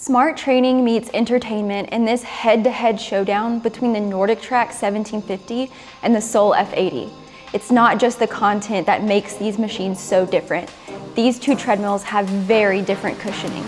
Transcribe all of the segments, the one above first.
Smart training meets entertainment in this head-to-head showdown between the NordicTrack 1750 and the Sole F80. It's not just the content that makes these machines so different. These two treadmills have very different cushioning.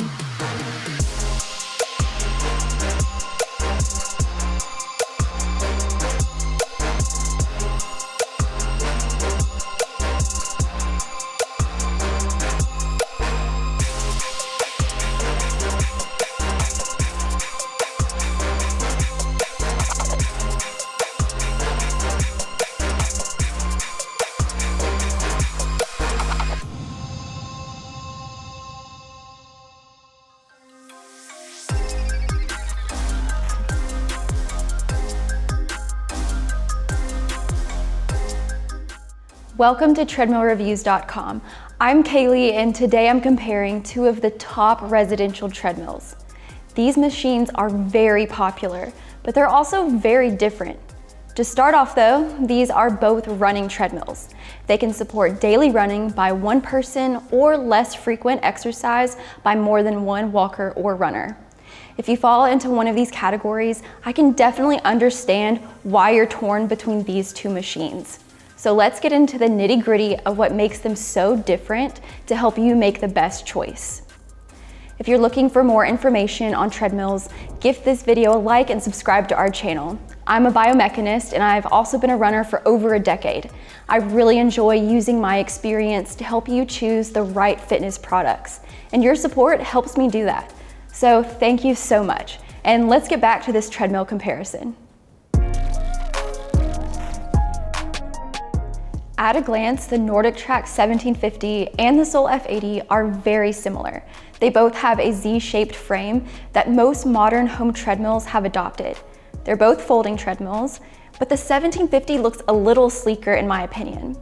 Welcome to treadmillreviews.com. I'm Kaylee, and today I'm comparing two of the top residential treadmills. These machines are very popular, but they're also very different. To start off though, these are both running treadmills. They can support daily running by one person or less frequent exercise by more than one walker or runner. If you fall into one of these categories, I can definitely understand why you're torn between these two machines. So let's get into the nitty-gritty of what makes them so different to help you make the best choice. If you're looking for more information on treadmills, give this video a like and subscribe to our channel. I'm a biomechanist and I've also been a runner for over a decade. I really enjoy using my experience to help you choose the right fitness products, and your support helps me do that. So thank you so much. And let's get back to this treadmill comparison. At a glance, the NordicTrack 1750 and the Sole F80 are very similar. They both have a Z-shaped frame that most modern home treadmills have adopted. They're both folding treadmills, but the 1750 looks a little sleeker in my opinion.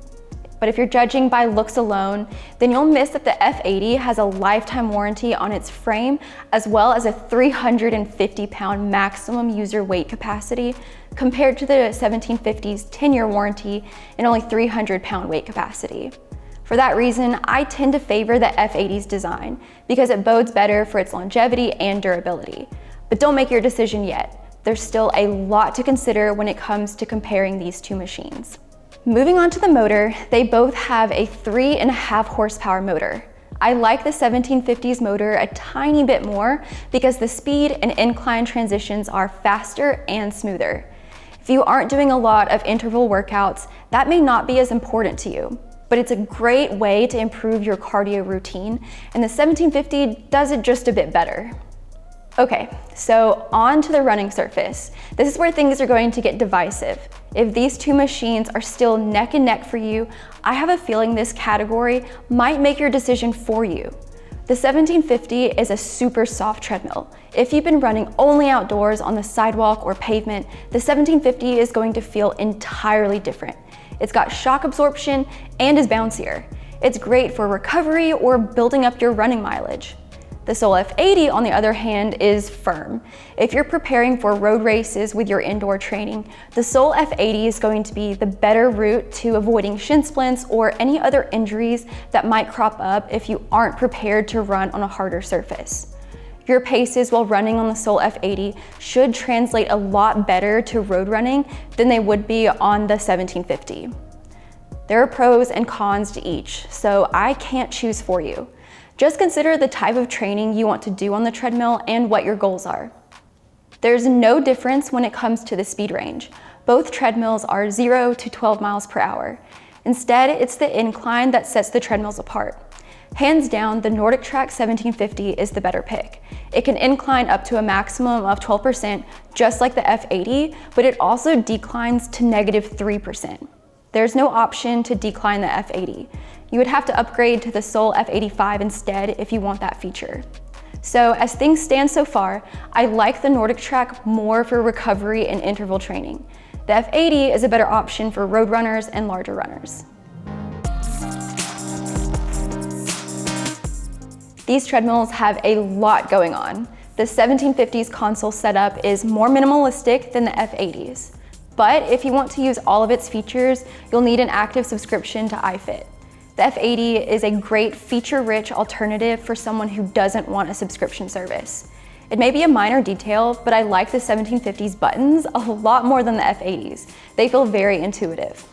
But if you're judging by looks alone, then you'll miss that the F80 has a lifetime warranty on its frame, as well as a 350-pound maximum user weight capacity, compared to the 1750's 10-year warranty and only 300-pound weight capacity. For that reason, I tend to favor the F80's design because it bodes better for its longevity and durability. But don't make your decision yet. There's still a lot to consider when it comes to comparing these two machines. Moving on to the motor, they both have a 3.5 horsepower motor. I like the 1750's motor a tiny bit more because the speed and incline transitions are faster and smoother. If you aren't doing a lot of interval workouts, that may not be as important to you, but it's a great way to improve your cardio routine, and the 1750 does it just a bit better. Okay, so on to the running surface. This is where things are going to get divisive. If these two machines are still neck and neck for you, I have a feeling this category might make your decision for you. The 1750 is a super soft treadmill. If you've been running only outdoors on the sidewalk or pavement, the 1750 is going to feel entirely different. It's got shock absorption and is bouncier. It's great for recovery or building up your running mileage. The Sole F80, on the other hand, is firm. If you're preparing for road races with your indoor training, the Sole F80 is going to be the better route to avoiding shin splints or any other injuries that might crop up if you aren't prepared to run on a harder surface. Your paces while running on the Sole F80 should translate a lot better to road running than they would be on the 1750. There are pros and cons to each, so I can't choose for you. Just consider the type of training you want to do on the treadmill and what your goals are. There's no difference when it comes to the speed range. Both treadmills are 0 to 12 miles per hour. Instead, it's the incline that sets the treadmills apart. Hands down, the NordicTrack 1750 is the better pick. It can incline up to a maximum of 12%, just like the F80, but it also declines to -3%. There's no option to decline the F80. You would have to upgrade to the Sole F85 instead if you want that feature. So as things stand so far, I like the NordicTrack more for recovery and interval training. The F80 is a better option for road runners and larger runners. These treadmills have a lot going on. The 1750's console setup is more minimalistic than the F80's. But if you want to use all of its features, you'll need an active subscription to iFIT. The F80 is a great feature-rich alternative for someone who doesn't want a subscription service. It may be a minor detail, but I like the 1750's buttons a lot more than the F80's. They feel very intuitive.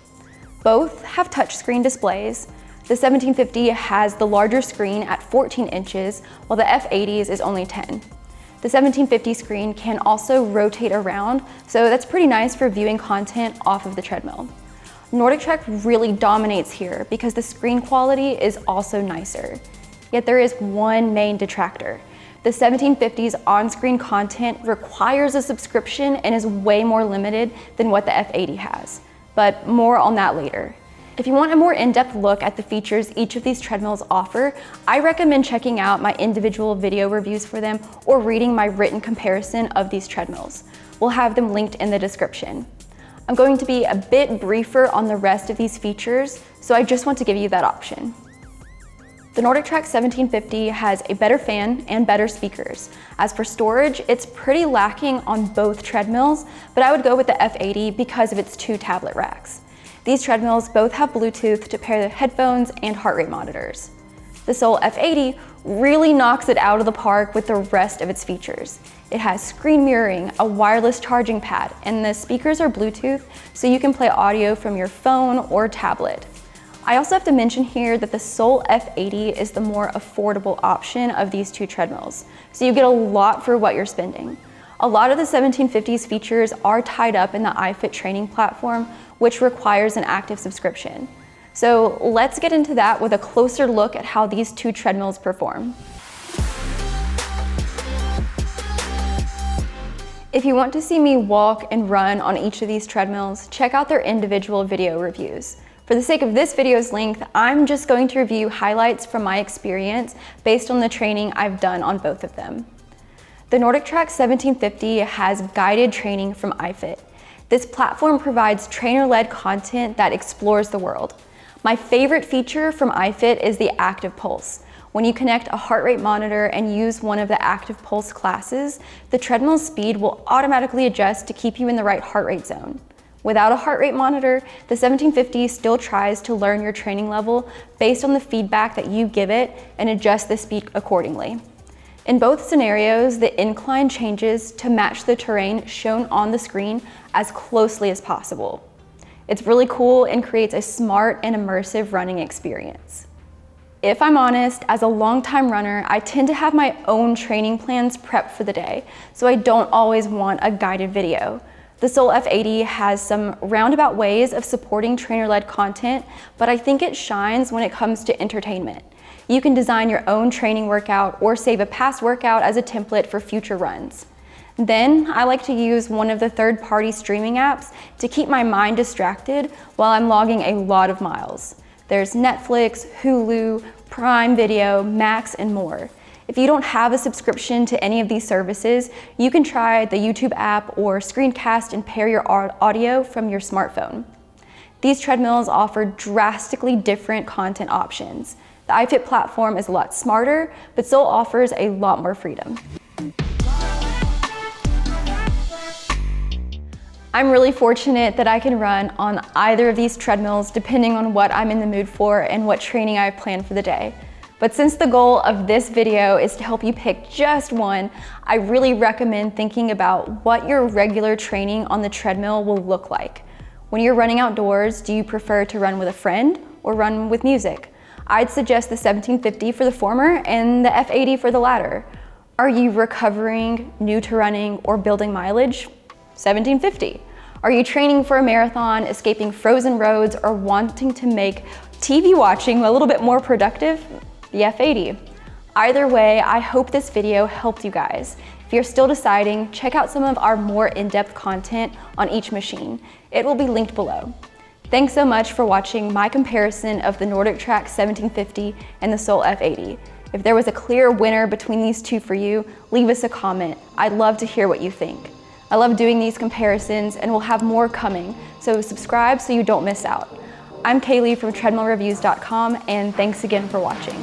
Both have touchscreen displays. The 1750 has the larger screen at 14 inches, while the F80's is only 10. The 1750 screen can also rotate around, so that's pretty nice for viewing content off of the treadmill. NordicTrack really dominates here because the screen quality is also nicer. Yet there is one main detractor. The 1750's on-screen content requires a subscription and is way more limited than what the F80 has, but more on that later. If you want a more in-depth look at the features each of these treadmills offer, I recommend checking out my individual video reviews for them or reading my written comparison of these treadmills. We'll have them linked in the description. I'm going to be a bit briefer on the rest of these features, so I just want to give you that option. The NordicTrack 1750 has a better fan and better speakers. As for storage, it's pretty lacking on both treadmills, but I would go with the F80 because of its 2 tablet racks. These treadmills both have Bluetooth to pair the headphones and heart rate monitors. The Sole F80 really knocks it out of the park with the rest of its features. It has screen mirroring, a wireless charging pad, and the speakers are Bluetooth, so you can play audio from your phone or tablet. I also have to mention here that the Sole F80 is the more affordable option of these 2 treadmills, so you get a lot for what you're spending. A lot of the 1750's features are tied up in the iFIT training platform, which requires an active subscription. So let's get into that with a closer look at how these 2 treadmills perform. If you want to see me walk and run on each of these treadmills, check out their individual video reviews. For the sake of this video's length, I'm just going to review highlights from my experience based on the training I've done on both of them. The NordicTrack 1750 has guided training from iFIT. This platform provides trainer-led content that explores the world. My favorite feature from iFIT is the active pulse. When you connect a heart rate monitor and use one of the active pulse classes, the treadmill speed will automatically adjust to keep you in the right heart rate zone. Without a heart rate monitor, the 1750 still tries to learn your training level based on the feedback that you give it and adjust the speed accordingly. In both scenarios, the incline changes to match the terrain shown on the screen as closely as possible. It's really cool and creates a smart and immersive running experience. If I'm honest, as a longtime runner, I tend to have my own training plans prepped for the day, so I don't always want a guided video. The Sole F80 has some roundabout ways of supporting trainer-led content, but I think it shines when it comes to entertainment. You can design your own training workout or save a past workout as a template for future runs. Then, I like to use one of the third-party streaming apps to keep my mind distracted while I'm logging a lot of miles. There's Netflix, Hulu, Prime Video, Max, and more. If you don't have a subscription to any of these services, you can try the YouTube app or screencast and pair your audio from your smartphone. These treadmills offer drastically different content options. The iFIT platform is a lot smarter, but Sole offers a lot more freedom. I'm really fortunate that I can run on either of these treadmills depending on what I'm in the mood for and what training I've planned for the day. But since the goal of this video is to help you pick just one, I really recommend thinking about what your regular training on the treadmill will look like. When you're running outdoors, do you prefer to run with a friend or run with music? I'd suggest the 1750 for the former and the F80 for the latter. Are you recovering, new to running, or building mileage? 1750. Are you training for a marathon, escaping frozen roads, or wanting to make TV watching a little bit more productive? The F80. Either way, I hope this video helped you guys. If you're still deciding, check out some of our more in-depth content on each machine. It will be linked below. Thanks so much for watching my comparison of the NordicTrack 1750 and the Sole F80. If there was a clear winner between these two for you, leave us a comment. I'd love to hear what you think. I love doing these comparisons and we'll have more coming, so subscribe so you don't miss out. I'm Kaylee from treadmillreviews.com and thanks again for watching.